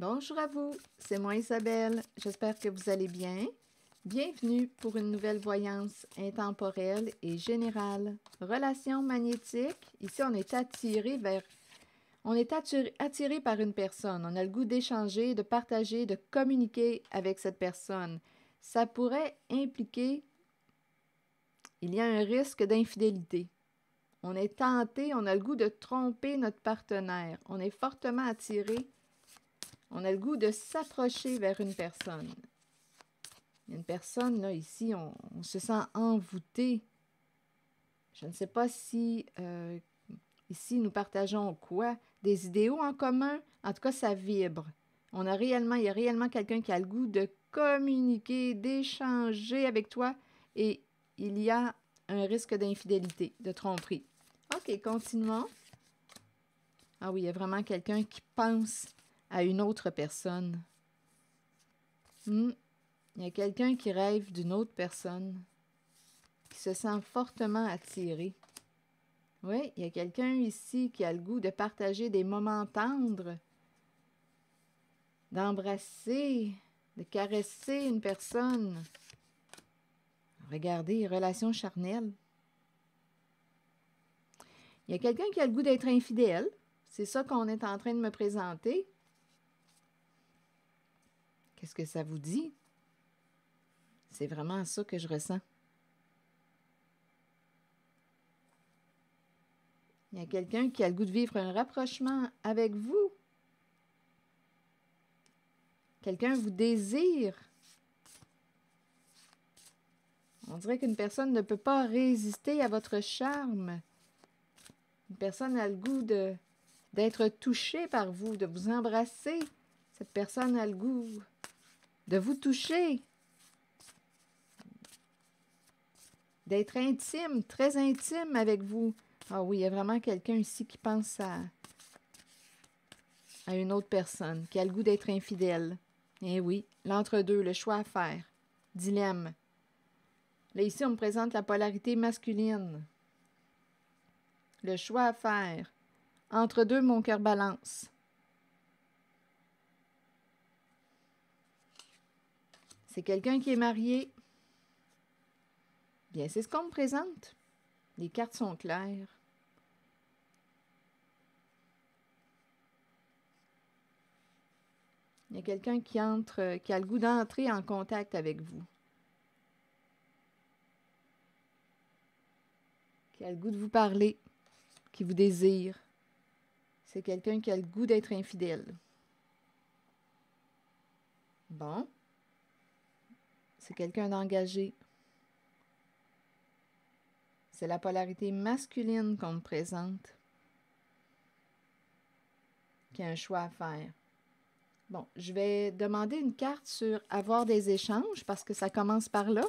Bonjour à vous, c'est moi Isabelle, j'espère que vous allez bien. Bienvenue pour une nouvelle voyance intemporelle et générale. Relation magnétique, ici on est attiré par une personne, on a le goût d'échanger, de partager, de communiquer avec cette personne. Ça pourrait impliquer, il y a un risque d'infidélité. On est tenté, on a le goût de tromper notre partenaire, on est fortement attiré. On a le goût de s'approcher vers une personne. Une personne, là, ici, on se sent envoûté. Je ne sais pas si, ici, nous partageons quoi? Des idéaux en commun? En tout cas, ça vibre. Il y a réellement quelqu'un qui a le goût de communiquer, d'échanger avec toi et il y a un risque d'infidélité, de tromperie. OK, continuons. Ah oui, il y a vraiment quelqu'un qui pense à une autre personne. Il y a quelqu'un qui rêve d'une autre personne, qui se sent fortement attiré. Oui, il y a quelqu'un ici qui a le goût de partager des moments tendres, d'embrasser, de caresser une personne. Regardez, relation charnelle. Il y a quelqu'un qui a le goût d'être infidèle. C'est ça qu'on est en train de me présenter. Qu'est-ce que ça vous dit? C'est vraiment ça que je ressens. Il y a quelqu'un qui a le goût de vivre un rapprochement avec vous. Quelqu'un vous désire. On dirait qu'une personne ne peut pas résister à votre charme. Une personne a le goût d'être touchée par vous, de vous embrasser. Cette personne a le goût de vous toucher. D'être intime, très intime avec vous. Ah oui, il y a vraiment quelqu'un ici qui pense à une autre personne, qui a le goût d'être infidèle. Eh oui, l'entre-deux, le choix à faire. Dilemme. Là, ici, on me présente la polarité masculine. Le choix à faire. Entre deux, mon cœur balance. C'est quelqu'un qui est marié. Bien, c'est ce qu'on me présente. Les cartes sont claires. Il y a quelqu'un qui a le goût d'entrer en contact avec vous. Qui a le goût de vous parler, qui vous désire. C'est quelqu'un qui a le goût d'être infidèle. Bon. C'est quelqu'un d'engagé. C'est la polarité masculine qu'on me présente. Qui a un choix à faire. Bon, je vais demander une carte sur avoir des échanges parce que ça commence par là,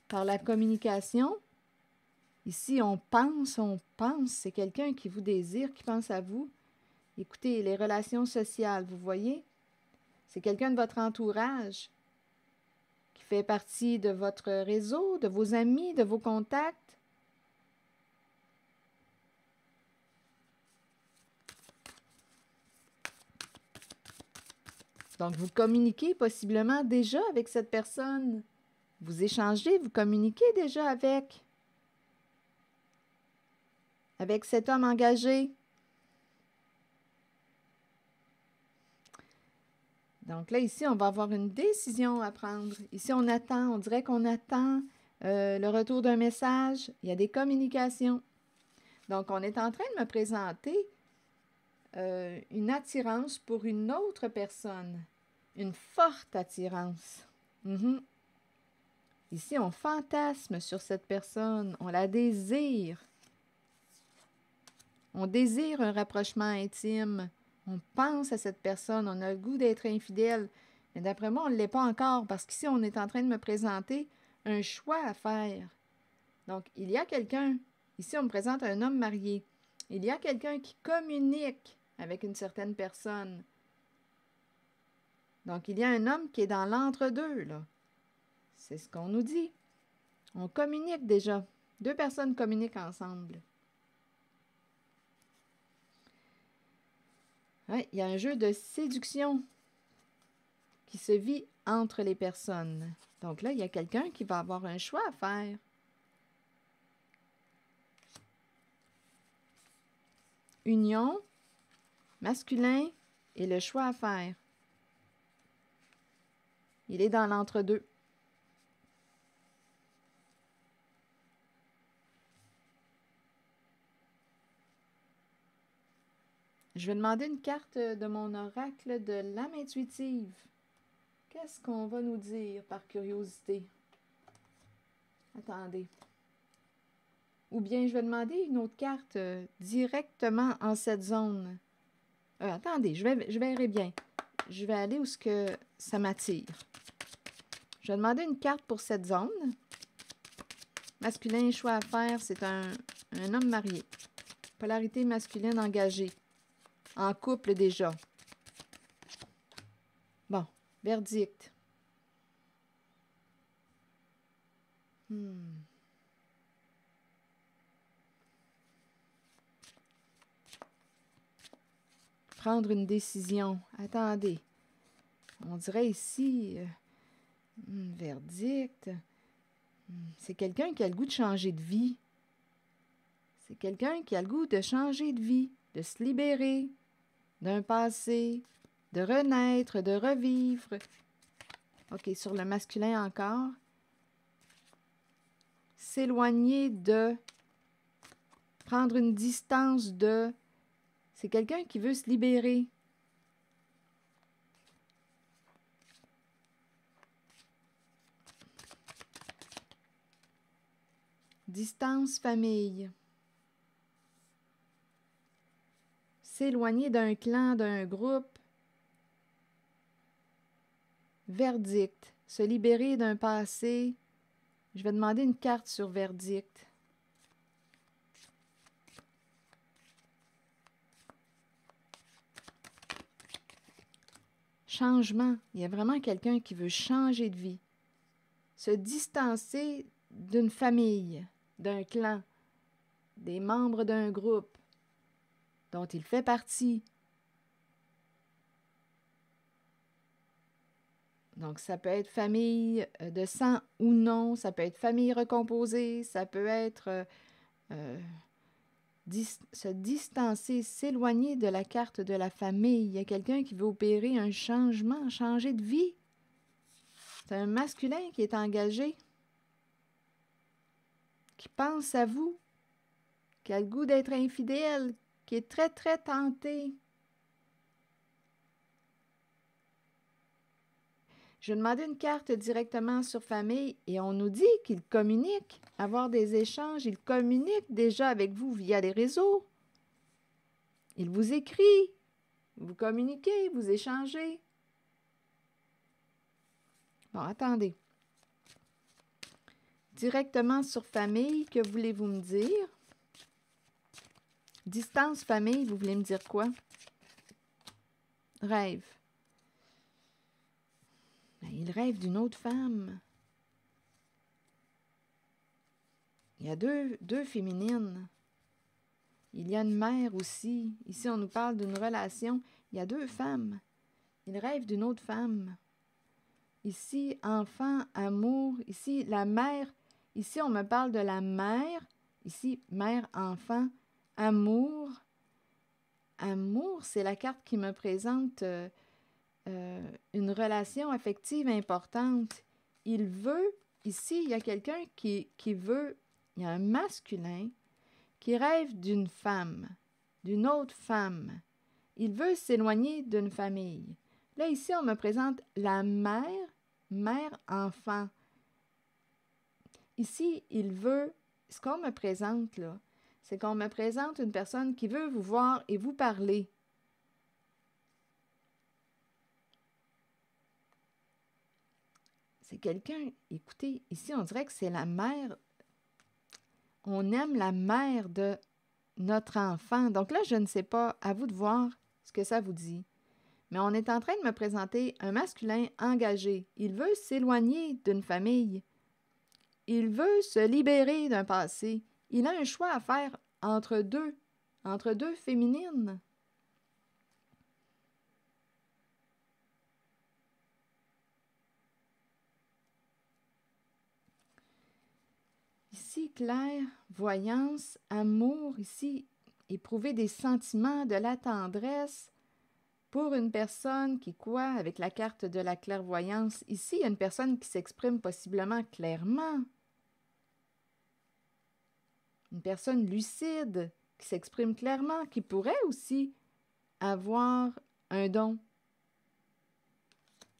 par la communication. Ici, on pense. C'est quelqu'un qui vous désire, qui pense à vous. Écoutez, les relations sociales, vous voyez? C'est quelqu'un de votre entourage qui fait partie de votre réseau, de vos amis, de vos contacts. Donc, vous communiquez possiblement déjà avec cette personne. Vous échangez, vous communiquez déjà avec cet homme engagé. Donc là, ici, on va avoir une décision à prendre. Ici, on dirait qu'on attend le retour d'un message. Il y a des communications. Donc, on est en train de me présenter une attirance pour une autre personne. Une forte attirance. Ici, on fantasme sur cette personne. On la désire. On désire un rapprochement intime. On pense à cette personne. On a le goût d'être infidèle. Mais d'après moi, on ne l'est pas encore parce qu'ici, on est en train de me présenter un choix à faire. Donc, il y a quelqu'un. Ici, on me présente un homme marié. Il y a quelqu'un qui communique avec une certaine personne. Donc, il y a un homme qui est dans l'entre-deux, là. C'est ce qu'on nous dit. On communique déjà. Deux personnes communiquent ensemble. Ouais, il y a un jeu de séduction qui se vit entre les personnes. Donc là, il y a quelqu'un qui va avoir un choix à faire. Union, masculin et le choix à faire. Il est dans l'entre-deux. Je vais demander une carte de mon oracle de l'âme intuitive. Qu'est-ce qu'on va nous dire par curiosité? Attendez. Ou bien je vais demander une autre carte directement en cette zone. Attendez, je verrai bien. Je vais aller où ce que ça m'attire. Je vais demander une carte pour cette zone. Masculin, choix à faire, c'est un homme marié. Polarité masculine engagée. En couple déjà. Bon, verdict. Prendre une décision. Attendez. On dirait ici... verdict. C'est quelqu'un qui a le goût de changer de vie. C'est quelqu'un qui a le goût de changer de vie, de se libérer d'un passé, de renaître, de revivre. OK, sur le masculin encore. S'éloigner de, prendre une distance de. C'est quelqu'un qui veut se libérer. Distance famille. S'éloigner d'un clan, d'un groupe. Verdict. Se libérer d'un passé. Je vais demander une carte sur verdict. Changement. Il y a vraiment quelqu'un qui veut changer de vie. Se distancer d'une famille, d'un clan, des membres d'un groupe dont il fait partie. Donc, ça peut être famille de sang ou non, ça peut être famille recomposée, ça peut être se distancer, s'éloigner de la carte de la famille. Il y a quelqu'un qui veut opérer un changement, changer de vie. C'est un masculin qui est engagé, qui pense à vous, qui a le goût d'être infidèle, qui est très, très tenté. Je demandais une carte directement sur famille et on nous dit qu'il communique, avoir des échanges. Il communique déjà avec vous via les réseaux. Il vous écrit, vous communiquez, vous échangez. Bon, attendez. Directement sur famille, que voulez-vous me dire? Distance famille, vous voulez me dire quoi? Rêve. Ben, il rêve d'une autre femme. Il y a deux féminines. Il y a une mère aussi. Ici, on nous parle d'une relation. Il y a deux femmes. Il rêve d'une autre femme. Ici, enfant, amour. Ici, la mère. Ici, on me parle de la mère. Ici, mère, enfant, amour. Amour, c'est la carte qui me présente une relation affective importante. Il veut, ici, il y a quelqu'un qui veut, il y a un masculin qui rêve d'une femme, d'une autre femme. Il veut s'éloigner d'une famille. Là, ici, on me présente la mère, mère-enfant. Ici, il veut, ce qu'on me présente là, c'est qu'on me présente une personne qui veut vous voir et vous parler. C'est quelqu'un, écoutez, ici, on dirait que c'est la mère. On aime la mère de notre enfant. Donc là, je ne sais pas, à vous de voir ce que ça vous dit. Mais on est en train de me présenter un masculin engagé. Il veut s'éloigner d'une famille. Il veut se libérer d'un passé. Il a un choix à faire entre deux féminines. ici, clairvoyance, amour, ici, éprouver des sentiments, de la tendresse pour une personne qui, quoi, avec la carte de la clairvoyance, ici, il y a une personne qui s'exprime possiblement clairement. Une personne lucide qui s'exprime clairement, qui pourrait aussi avoir un don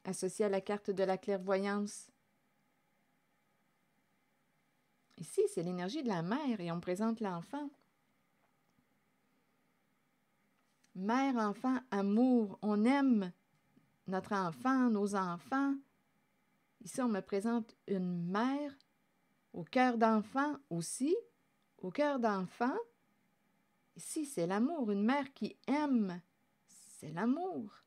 associé à la carte de la clairvoyance. Ici, c'est l'énergie de la mère et on présente l'enfant. Mère, enfant, amour. On aime notre enfant, nos enfants. Ici, on me présente une mère au cœur d'enfant aussi. Au cœur d'enfant, ici, c'est l'amour. Une mère qui aime, c'est l'amour.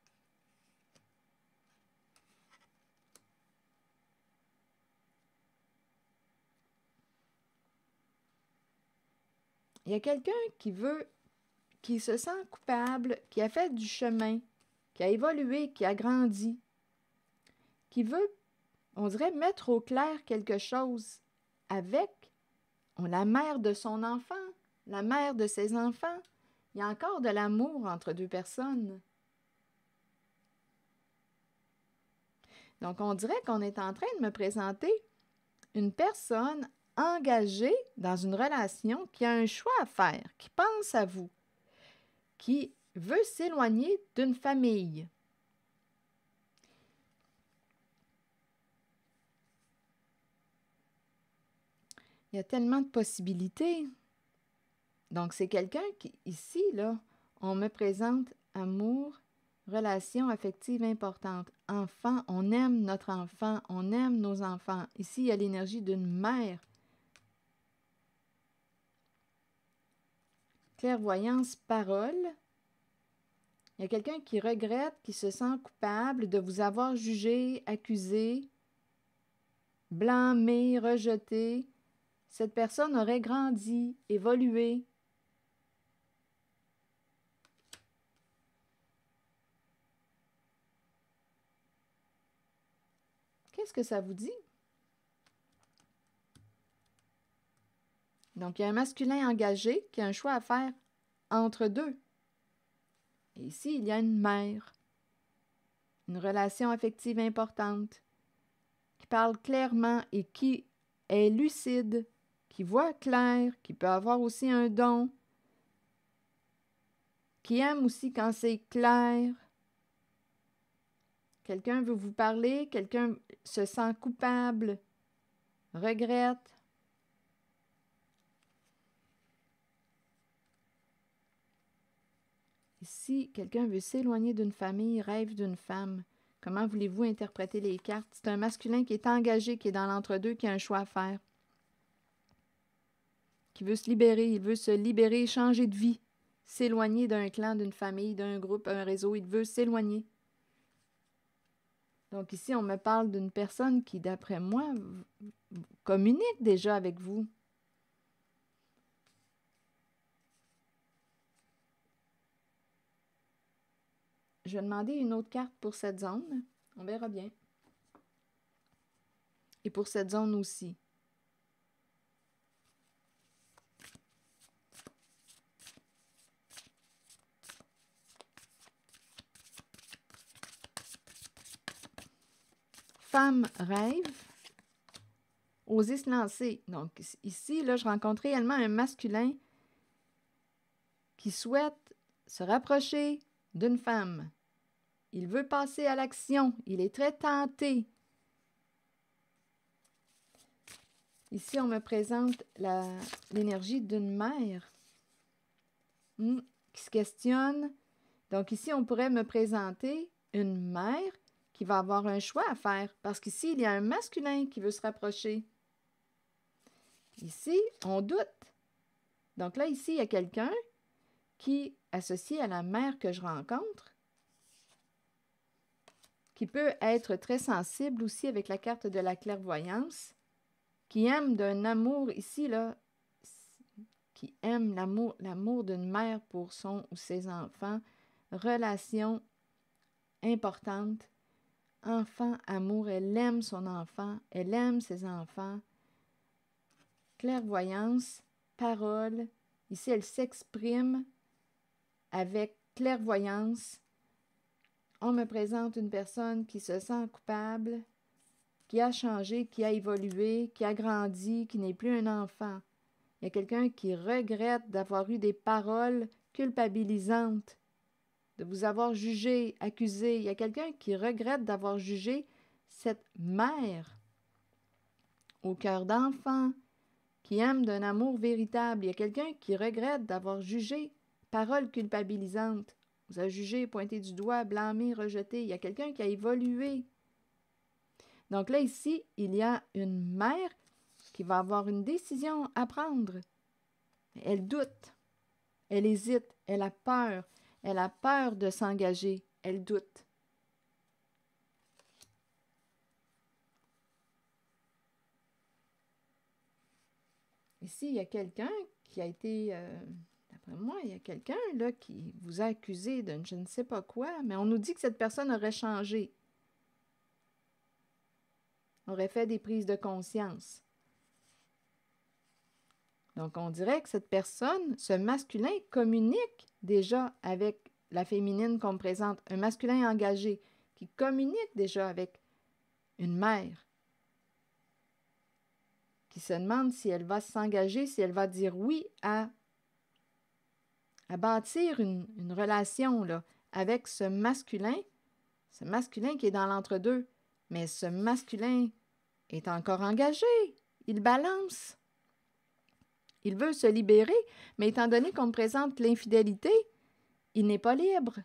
Il y a quelqu'un qui se sent coupable, qui a fait du chemin, qui a évolué, qui a grandi, qui veut, on dirait, mettre au clair quelque chose avec la mère de son enfant, la mère de ses enfants. Il y a encore de l'amour entre deux personnes. Donc, on dirait qu'on est en train de me présenter une personne engagée dans une relation qui a un choix à faire, qui pense à vous, qui veut s'éloigner d'une famille. Il y a tellement de possibilités. Donc, c'est quelqu'un qui, ici, là, on me présente amour, relation affective importante. Enfant, on aime notre enfant, on aime nos enfants. Ici, il y a l'énergie d'une mère. Clairvoyance, parole. Il y a quelqu'un qui regrette, qui se sent coupable de vous avoir jugé, accusé, blâmé, rejeté. Cette personne aurait grandi, évolué. Qu'est-ce que ça vous dit? Donc, il y a un masculin engagé qui a un choix à faire entre deux. Et ici, il y a une mère, une relation affective importante, qui parle clairement et qui est lucide, qui voit clair, qui peut avoir aussi un don, qui aime aussi quand c'est clair. Quelqu'un veut vous parler, quelqu'un se sent coupable, regrette. Ici, quelqu'un veut s'éloigner d'une famille, rêve d'une femme. Comment voulez-vous interpréter les cartes? C'est un masculin qui est engagé, qui est dans l'entre-deux, qui a un choix à faire. Qui veut se libérer, il veut se libérer, changer de vie. S'éloigner d'un clan, d'une famille, d'un groupe, un réseau. Il veut s'éloigner. Donc ici, on me parle d'une personne qui, d'après moi, communique déjà avec vous. Je vais demander une autre carte pour cette zone. On verra bien. Et pour cette zone aussi. Femme rêve. Oser se lancer. Donc ici, là, je rencontre réellement un masculin qui souhaite se rapprocher d'une femme. Il veut passer à l'action. Il est très tenté. Ici, on me présente l'énergie d'une mère qui se questionne. Donc ici, on pourrait me présenter une mère qui va avoir un choix à faire. Parce qu'ici, il y a un masculin qui veut se rapprocher. Ici, on doute. Donc là, ici, il y a quelqu'un qui, associé à la mère que je rencontre, qui peut être très sensible aussi avec la carte de la clairvoyance, qui aime d'un amour ici, là, qui aime l'amour d'une mère pour son ou ses enfants, relation importante, enfant, amour, elle aime son enfant, elle aime ses enfants. clairvoyance, parole. Ici, elle s'exprime avec clairvoyance. On me présente une personne qui se sent coupable, qui a changé, qui a évolué, qui a grandi, qui n'est plus un enfant. Il y a quelqu'un qui regrette d'avoir eu des paroles culpabilisantes, de vous avoir jugé, accusé. Il y a quelqu'un qui regrette d'avoir jugé cette mère au cœur d'enfant, qui aime d'un amour véritable. Il y a quelqu'un qui regrette d'avoir jugé paroles culpabilisantes. Vous a jugé, pointé du doigt, blâmé, rejeté. Il y a quelqu'un qui a évolué. Donc là, ici, il y a une mère qui va avoir une décision à prendre. Elle doute, elle hésite, elle a peur de s'engager, elle doute. Ici, il y a quelqu'un qui a été, d'après moi, il y a quelqu'un là qui vous a accusé de je ne sais pas quoi, mais on nous dit que cette personne aurait changé, aurait fait des prises de conscience. Donc, on dirait que cette personne, ce masculin, communique déjà avec la féminine qu'on me présente, un masculin engagé qui communique déjà avec une mère, qui se demande si elle va s'engager, si elle va dire oui à bâtir une relation là, avec ce masculin qui est dans l'entre-deux. Mais ce masculin est encore engagé, il balance. Il veut se libérer, mais étant donné qu'on me présente l'infidélité, il n'est pas libre.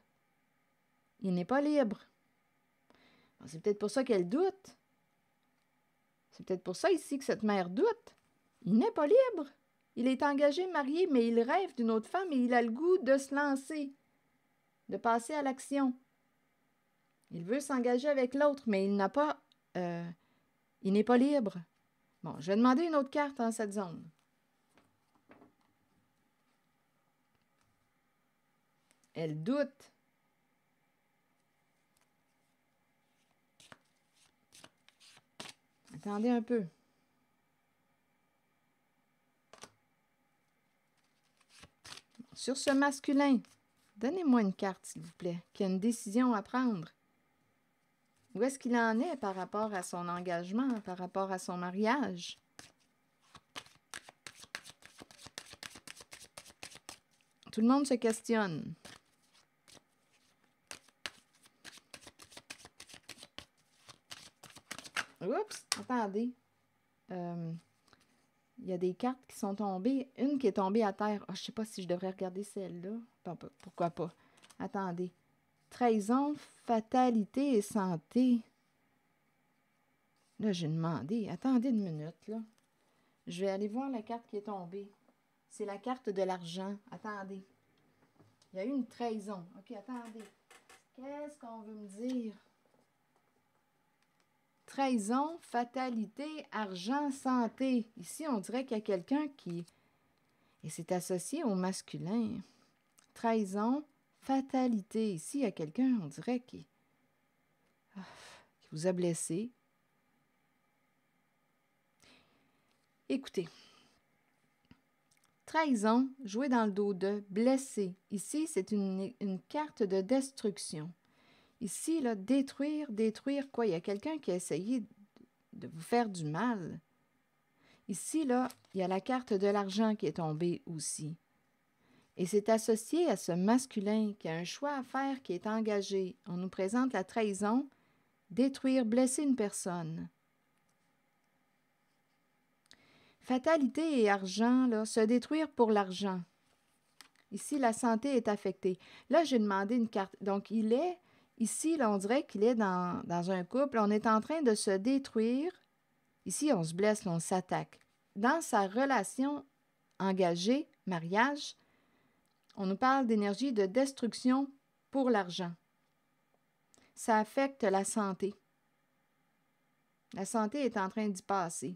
Il n'est pas libre. Bon, c'est peut-être pour ça qu'elle doute. C'est peut-être pour ça ici que cette mère doute. Il n'est pas libre. Il est engagé, marié, mais il rêve d'une autre femme et il a le goût de se lancer, de passer à l'action. Il veut s'engager avec l'autre, mais il n'a pas... il n'est pas libre. Bon, je vais demander une autre carte dans cette zone. Elle doute. Attendez un peu. Sur ce masculin, donnez-moi une carte, s'il vous plaît, qui a une décision à prendre. Où est-ce qu'il en est par rapport à son engagement, par rapport à son mariage? Tout le monde se questionne. Oups, attendez. Il y a des cartes qui sont tombées. Une qui est tombée à terre. Oh, je ne sais pas si je devrais regarder celle-là. Pourquoi pas? Attendez. Trahison, fatalité et santé. Là, j'ai demandé. Attendez une minute, là. Je vais aller voir la carte qui est tombée. C'est la carte de l'argent. Attendez. Il y a eu une trahison. OK, attendez. Qu'est-ce qu'on veut me dire? Trahison, fatalité, argent, santé. Ici, on dirait qu'il y a quelqu'un qui... Et c'est associé au masculin. Trahison, fatalité. Ici, il y a quelqu'un, on dirait, qui vous a blessé. Écoutez. Trahison, jouer dans le dos de, blessé. Ici, c'est une carte de destruction. Ici, là, détruire quoi? Il y a quelqu'un qui a essayé de vous faire du mal. Ici, là, il y a la carte de l'argent qui est tombée aussi. Et c'est associé à ce masculin qui a un choix à faire, qui est engagé. On nous présente la trahison, détruire, blesser une personne. Fatalité et argent, là, se détruire pour l'argent. Ici, la santé est affectée. Là, j'ai demandé une carte. Donc, il est... Ici, là, on dirait qu'il est dans un couple. On est en train de se détruire. Ici, on se blesse, là, on s'attaque. Dans sa relation engagée, mariage, on nous parle d'énergie de destruction pour l'argent. Ça affecte la santé. La santé est en train d'y passer.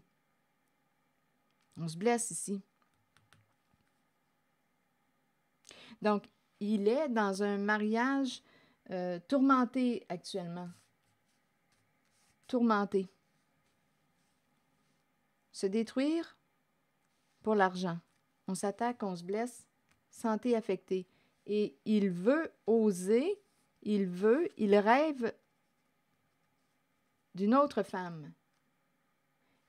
On se blesse ici. Donc, il est dans un mariage tourmenté actuellement. Tourmenté. Se détruire pour l'argent. On s'attaque, on se blesse, santé affectée. Et il veut oser, il rêve d'une autre femme.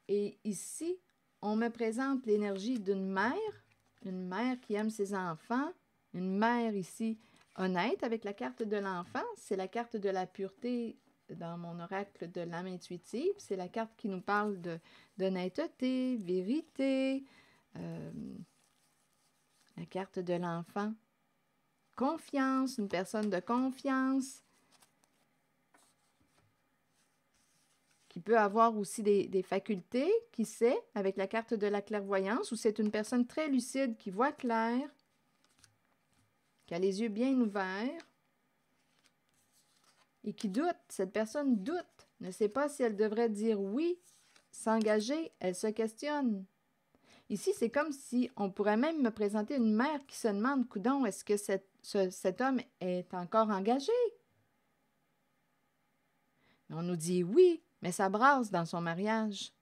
Et ici, on me présente l'énergie d'une mère qui aime ses enfants, une mère ici honnête avec la carte de l'enfant. C'est la carte de la pureté dans mon oracle de l'âme intuitive. C'est la carte qui nous parle d'honnêteté, vérité, la carte de l'enfant. Confiance, une personne de confiance, qui peut avoir aussi des facultés, qui sait, avec la carte de la clairvoyance, ou c'est une personne très lucide qui voit clair, qui a les yeux bien ouverts et qui doute. Cette personne doute, ne sait pas si elle devrait dire oui, s'engager, elle se questionne. Ici, c'est comme si on pourrait même me présenter une mère qui se demande, coudonc, est-ce que cet homme est encore engagé? On nous dit oui, mais ça brasse dans son mariage.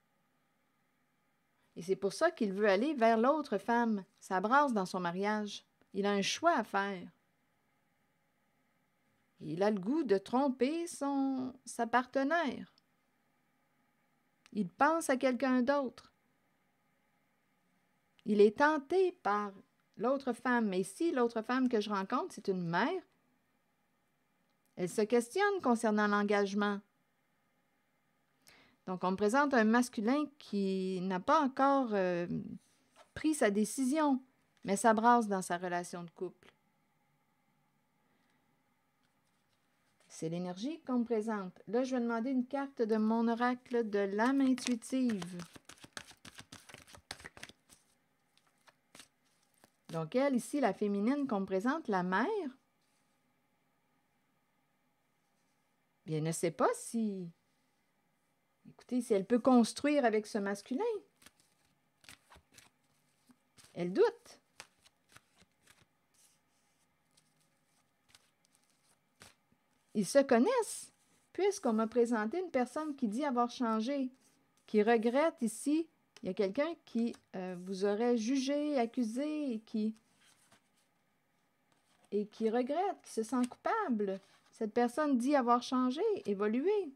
Et c'est pour ça qu'il veut aller vers l'autre femme. Ça brasse dans son mariage. Il a un choix à faire. Il a le goût de tromper sa partenaire. Il pense à quelqu'un d'autre. Il est tenté par l'autre femme. Mais si l'autre femme que je rencontre, c'est une mère, elle se questionne concernant l'engagement. Donc, on me présente un masculin qui n'a pas encore pris sa décision, mais ça brasse dans sa relation de couple. C'est l'énergie qu'on me présente. Là, je vais demander une carte de mon oracle de l'âme intuitive. Donc, elle, ici, la féminine qu'on me présente, la mère, bien, elle ne sait pas si... Écoutez, si elle peut construire avec ce masculin. Elle doute. Ils se connaissent, puisqu'on m'a présenté une personne qui dit avoir changé, qui regrette ici. Il y a quelqu'un qui vous aurait jugé, accusé et qui regrette, qui se sent coupable. Cette personne dit avoir changé, évolué.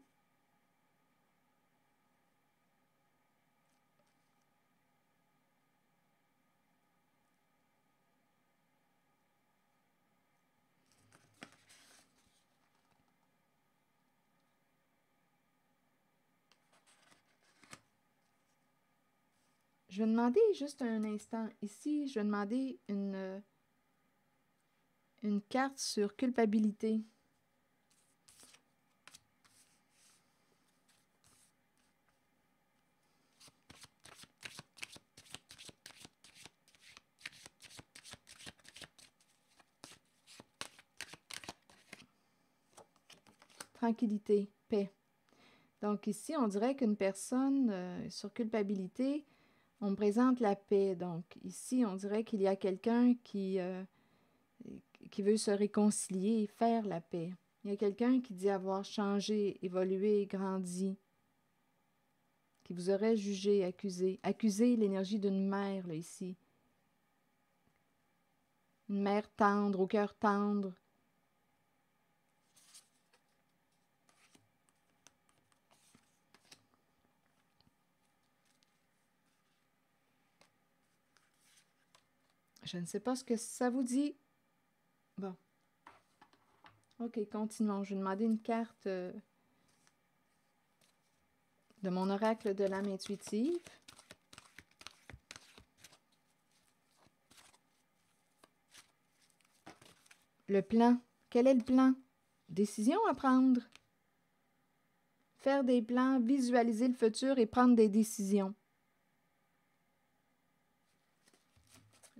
Je vais demander juste un instant. Ici, je vais demander une carte sur culpabilité. Tranquillité, paix. Donc ici, on dirait qu'une personne sur culpabilité, on me présente la paix. Donc ici, on dirait qu'il y a quelqu'un qui veut se réconcilier et faire la paix. Il y a quelqu'un qui dit avoir changé, évolué, grandi, qui vous aurait jugé, accusé. Accusé l'énergie d'une mère, là, ici. Une mère tendre, au cœur tendre. Je ne sais pas ce que ça vous dit. Bon. OK, continuons. Je vais demander une carte de mon oracle de l'âme intuitive. Le plan. Quel est le plan? Décision à prendre. Faire des plans, visualiser le futur et prendre des décisions.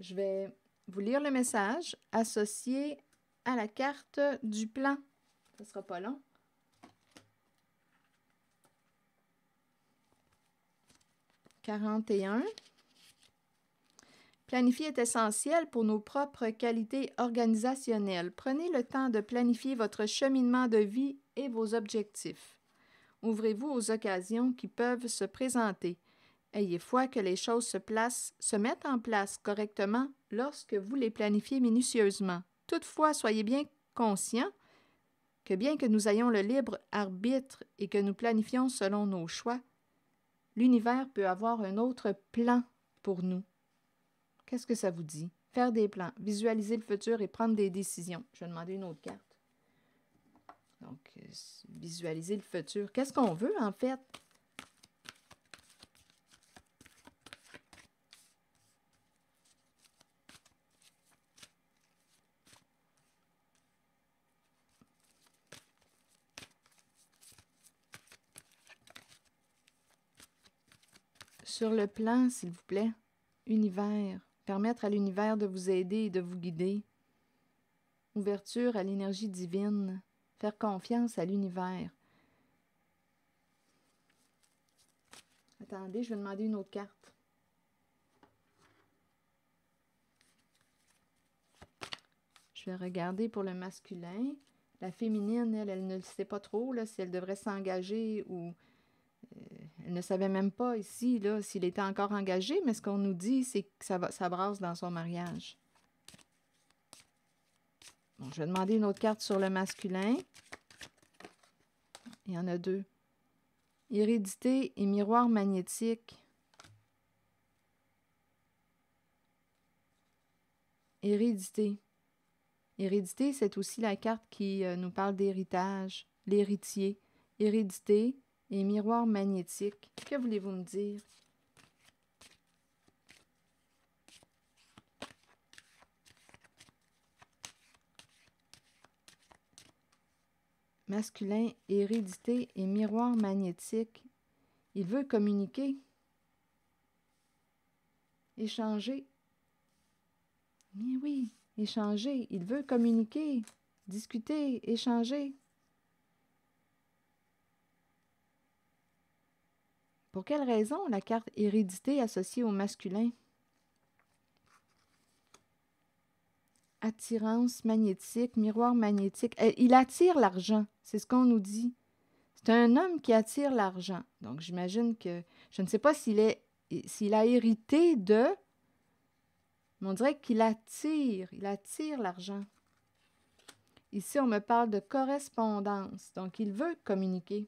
Je vais vous lire le message associé à la carte du plan. Ce ne sera pas long. « 41. Planifier est essentiel pour nos propres qualités organisationnelles. Prenez le temps de planifier votre cheminement de vie et vos objectifs. Ouvrez-vous aux occasions qui peuvent se présenter. Ayez foi que les choses se mettent en place correctement lorsque vous les planifiez minutieusement. Toutefois, soyez bien conscients que bien que nous ayons le libre arbitre et que nous planifions selon nos choix, l'univers peut avoir un autre plan pour nous. Qu'est-ce que ça vous dit? Faire des plans, visualiser le futur et prendre des décisions. Je vais demander une autre carte. Donc, visualiser le futur. Qu'est-ce qu'on veut, en fait? Sur le plan, s'il vous plaît, univers. Permettre à l'univers de vous aider et de vous guider. Ouverture à l'énergie divine. Faire confiance à l'univers. Attendez, je vais demander une autre carte. Je vais regarder pour le masculin. La féminine, elle ne le sait pas trop là, si elle devrait s'engager ou... elle ne savait même pas ici là, s'il était encore engagé, mais ce qu'on nous dit, c'est que ça brasse dans son mariage. Bon, je vais demander une autre carte sur le masculin. Il y en a deux. Hérédité et miroir magnétique. Hérédité. Hérédité, c'est aussi la carte qui nous parle d'héritage, l'héritier. Hérédité et miroir magnétique. Que voulez-vous me dire? Masculin, hérédité et miroir magnétique. Il veut communiquer, échanger. Mais oui, échanger. Il veut communiquer, discuter, échanger. Pour quelle raison la carte hérédité associée au masculin? Attirance magnétique, miroir magnétique. Il attire l'argent, c'est ce qu'on nous dit. C'est un homme qui attire l'argent. Donc, j'imagine que... Je ne sais pas s'il a hérité de... Mais on dirait qu'il attire. Il attire l'argent. Ici, on me parle de correspondance. Donc, il veut communiquer.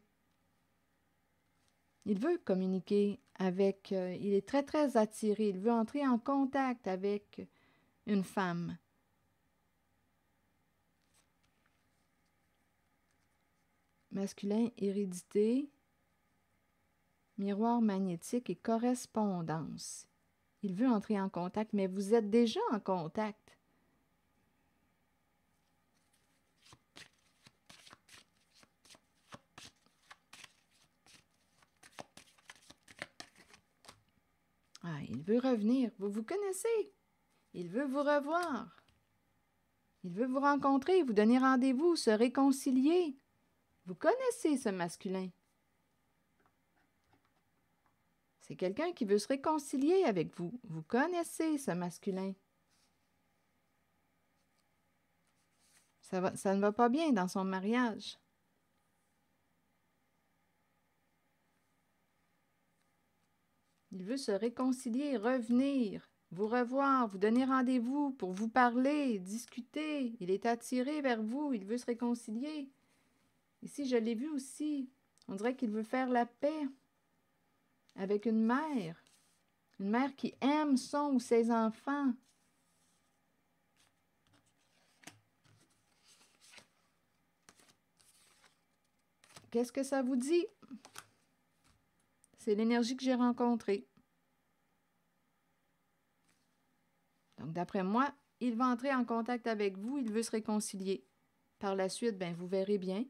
Il veut communiquer avec... il est très, très attiré. Il veut entrer en contact avec une femme. Masculin, hérédité, miroir magnétique et correspondance. Il veut entrer en contact, mais vous êtes déjà en contact. Ah, il veut revenir. Vous vous connaissez. Il veut vous revoir. Il veut vous rencontrer, vous donner rendez-vous, se réconcilier. Vous connaissez ce masculin. C'est quelqu'un qui veut se réconcilier avec vous. Vous connaissez ce masculin. Ça ne va pas bien dans son mariage. Il veut se réconcilier, revenir, vous revoir, vous donner rendez-vous pour vous parler, discuter. Il est attiré vers vous, il veut se réconcilier. Ici, je l'ai vu aussi. On dirait qu'il veut faire la paix avec une mère qui aime son ou ses enfants. Qu'est-ce que ça vous dit? C'est l'énergie que j'ai rencontrée. Donc, d'après moi, il va entrer en contact avec vous, il veut se réconcilier. Par la suite, ben, vous verrez bien.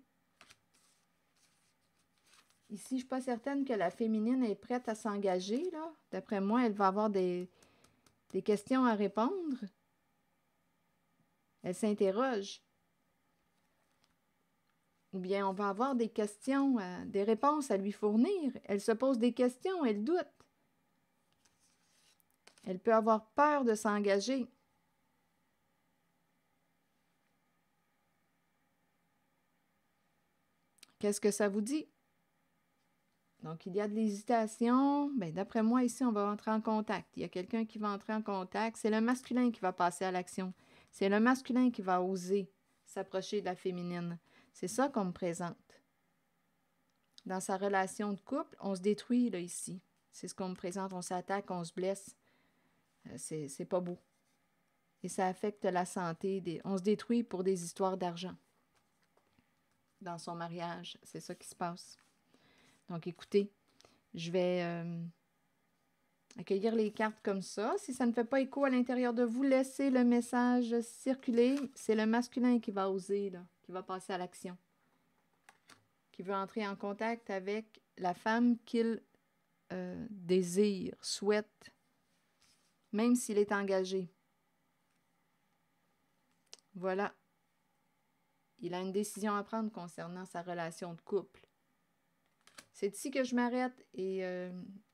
Ici, je ne suis pas certaine que la féminine est prête à s'engager, là. D'après moi, elle va avoir des questions à répondre. Elle s'interroge. Ou bien on va avoir des questions, des réponses à lui fournir. Elle se pose des questions, elle doute. Elle peut avoir peur de s'engager. Qu'est-ce que ça vous dit? Donc, il y a de l'hésitation. Bien, d'après moi, ici, on va entrer en contact. Il y a quelqu'un qui va entrer en contact. C'est le masculin qui va passer à l'action. C'est le masculin qui va oser s'approcher de la féminine. C'est ça qu'on me présente. Dans sa relation de couple, on se détruit, là, ici. C'est ce qu'on me présente. On s'attaque, on se blesse. C'est pas beau. Et ça affecte la santé. On se détruit pour des histoires d'argent. Dans son mariage, c'est ça qui se passe. Donc, écoutez, je vais accueillir les cartes comme ça. Si ça ne fait pas écho à l'intérieur de vous, laissez le message circuler. C'est le masculin qui va oser, là, qui va passer à l'action, qui veut entrer en contact avec la femme qu'il désire, souhaite, même s'il est engagé. Voilà. Il a une décision à prendre concernant sa relation de couple. C'est ici que je m'arrête et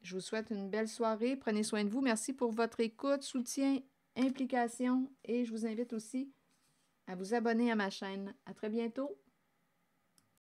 je vous souhaite une belle soirée. Prenez soin de vous. Merci pour votre écoute, soutien, implication et je vous invite aussi à vous abonner à ma chaîne. À très bientôt.